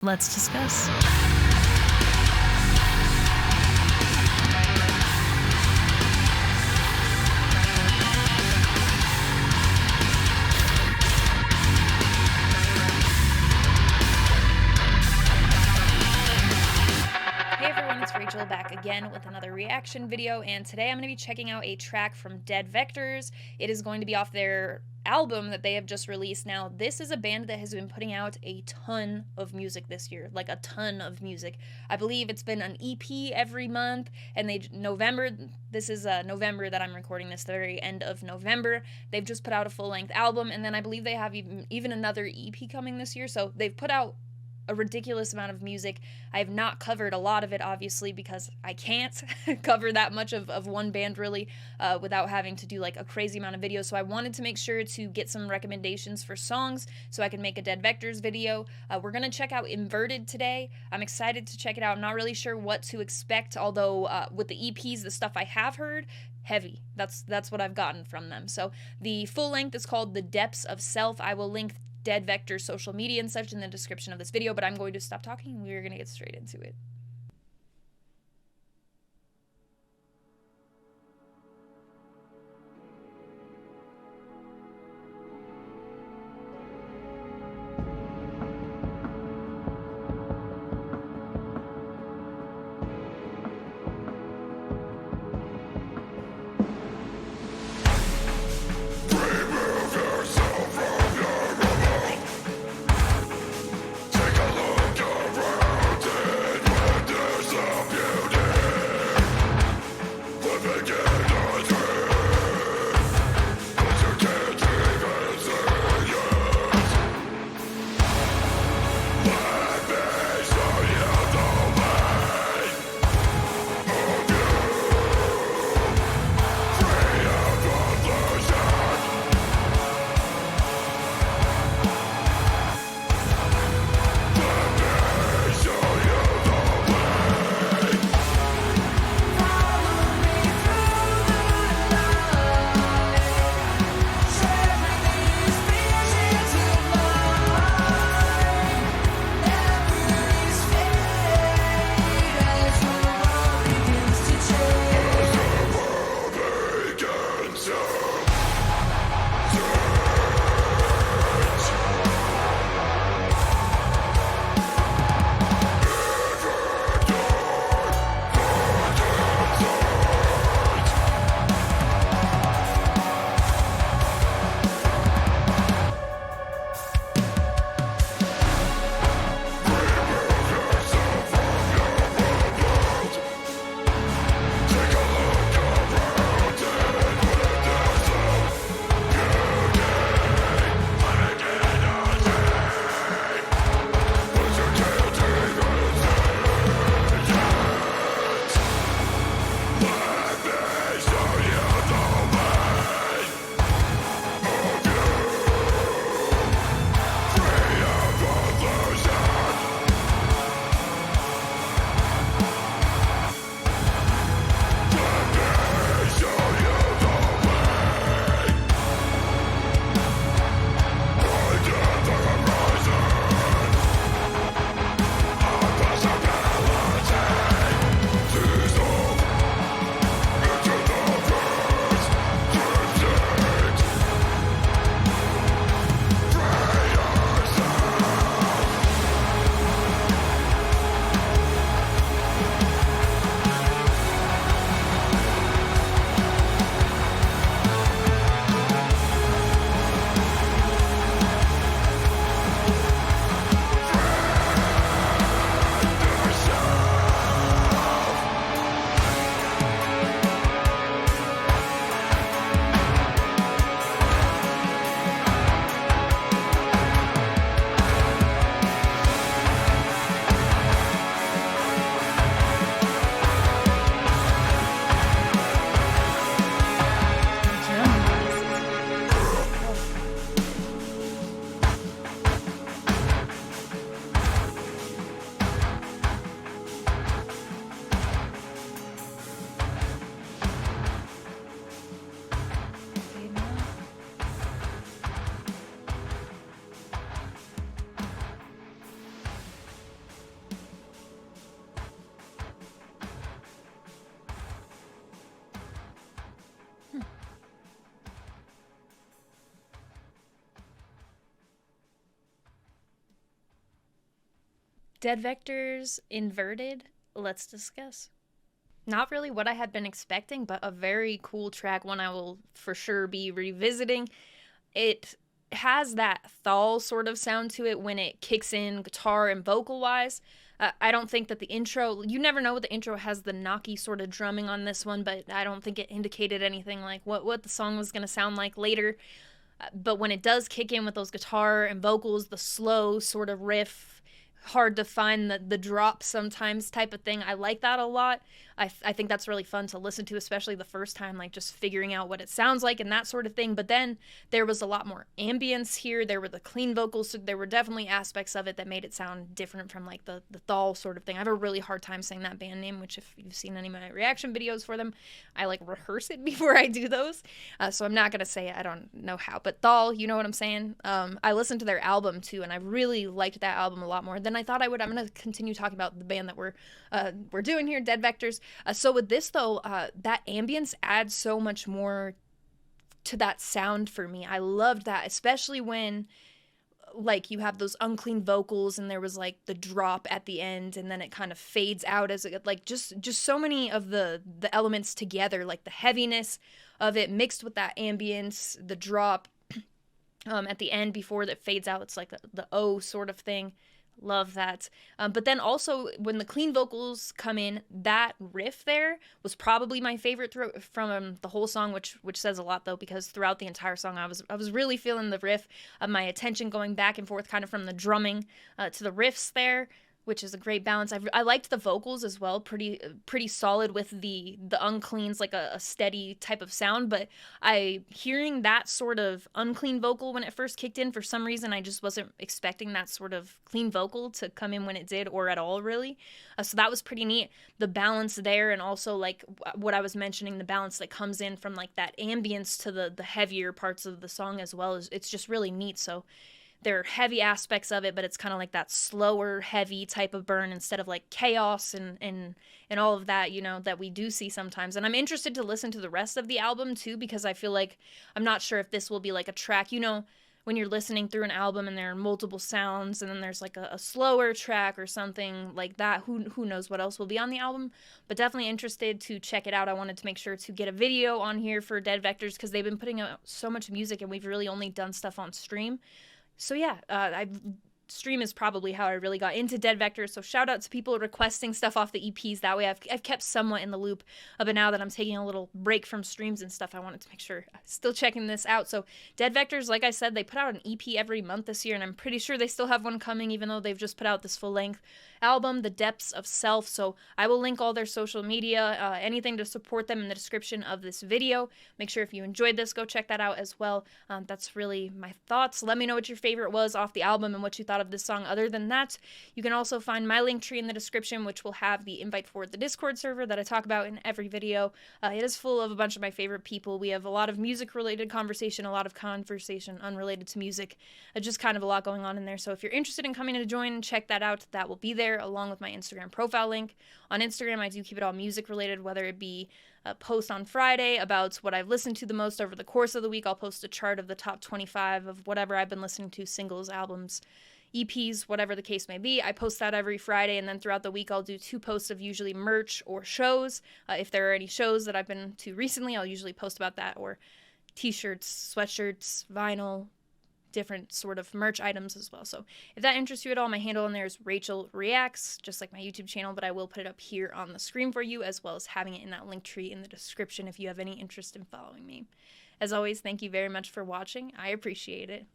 Let's discuss. Back again with another reaction video, and today I'm going to be checking out a track from DeadVectors. It is going to be off their album that they have just released. Now, this is a band that has been putting out a ton of music this year, like a ton of music. I believe it's been an EP every month, and this is November that I'm recording this, the very end of November. They've just put out a full-length album, and then I believe they have even another EP coming this year, so they've put out a ridiculous amount of music. I have not covered a lot of it, obviously, because I can't cover that much of one band, really, without having to do, like, a crazy amount of videos. So I wanted to make sure to get some recommendations for songs so I can make a DeadVectors video. We're going to check out Inverted today. I'm excited to check it out. I'm not really sure what to expect, although with the EPs, the stuff I have heard, heavy. That's what I've gotten from them. So the full length is called The Depths of Self. I will link DeadVectors' social media and such in the description of this video, but I'm going to stop talking and we're going to get straight into it. DeadVectors Inverted. Let's discuss. Not really what I had been expecting, but a very cool track, one I will for sure be revisiting. It has that thal sort of sound to it when it kicks in guitar and vocal wise. I don't think that the intro, you never know what the intro has the knocky sort of drumming on this one, but I don't think it indicated anything like what the song was going to sound like later. But when it does kick in with those guitar and vocals, the slow sort of riff, hard to find the drop sometimes type of thing, I like that a lot. I think that's really fun to listen to, especially the first time, like just figuring out what it sounds like and that sort of thing. But then there was a lot more ambience here. There were the clean vocals, so there were definitely aspects of it that made it sound different from like the thal sort of thing. I have a really hard time saying that band name, which if you've seen any of my reaction videos for them, I like rehearse it before I do those. So I'm not going to say it. I don't know how, but thal, you know what I'm saying? I listened to their album too, and I really liked that album a lot more than I thought I would. I'm going to continue talking about the band that we're doing here, DeadVectors. So with this though, that ambience adds so much more to that sound for me. I loved that, especially when like you have those unclean vocals and there was like the drop at the end and then it kind of fades out as it like just so many of the elements together, like the heaviness of it mixed with that ambience, the drop at the end before that fades out. It's like the O sort of thing. Love that. But then also when the clean vocals come in, that riff there was probably my favorite from the whole song, which says a lot though, because throughout the entire song I was really feeling the riff, my attention going back and forth kind of from the drumming to the riffs there, which is a great balance. I liked the vocals as well, pretty solid with the uncleans, like a steady type of sound. But hearing that sort of unclean vocal when it first kicked in, for some reason I just wasn't expecting that sort of clean vocal to come in when it did, or at all really. So that was pretty neat. The balance there, and also like what I was mentioning, the balance that comes in from like that ambience to the heavier parts of the song as well, it's just really neat. So there are heavy aspects of it, but it's kind of like that slower, heavy type of burn instead of like chaos and all of that, you know, that we do see sometimes. And I'm interested to listen to the rest of the album too, because I feel like I'm not sure if this will be like a track, you know, when you're listening through an album and there are multiple sounds and then there's like a slower track or something like that. Who knows what else will be on the album, but definitely interested to check it out. I wanted to make sure to get a video on here for DeadVectors because they've been putting out so much music and we've really only done stuff on stream. So yeah, stream is probably how I really got into DeadVectors, so shout out to people requesting stuff off the EPs. That way I've kept somewhat in the loop, but now that I'm taking a little break from streams and stuff, I wanted to make sure still checking this out. So DeadVectors, like I said, they put out an EP every month this year, and I'm pretty sure they still have one coming, even though they've just put out this full-length album, The Depths of Self. So I will link all their social media, anything to support them in the description of this video. Make sure if you enjoyed this, go check that out as well. That's really my thoughts. Let me know what your favorite was off the album and what you thought of this song. Other than that, you can also find my link tree in the description, which will have the invite for the Discord server that I talk about in every video. It is full of a bunch of my favorite people. We have a lot of music-related conversation, a lot of conversation unrelated to music, just kind of a lot going on in there. So if you're interested in coming to join, check that out. That will be there along with my Instagram profile link. On Instagram, I do keep it all music-related, whether it be a post on Friday about what I've listened to the most over the course of the week. I'll post a chart of the top 25 of whatever I've been listening to, singles, albums, EPs, whatever the case may be. I post that every Friday, and then throughout the week I'll do 2 posts of usually merch or shows. If there are any shows that I've been to recently, I'll usually post about that, or t-shirts, sweatshirts, vinyl, different sort of merch items as well. So if that interests you at all, my handle on there is Rachel Reacts, just like my YouTube channel, but I will put it up here on the screen for you, as well as having it in that link tree in the description if you have any interest in following me. As always, thank you very much for watching. I appreciate it.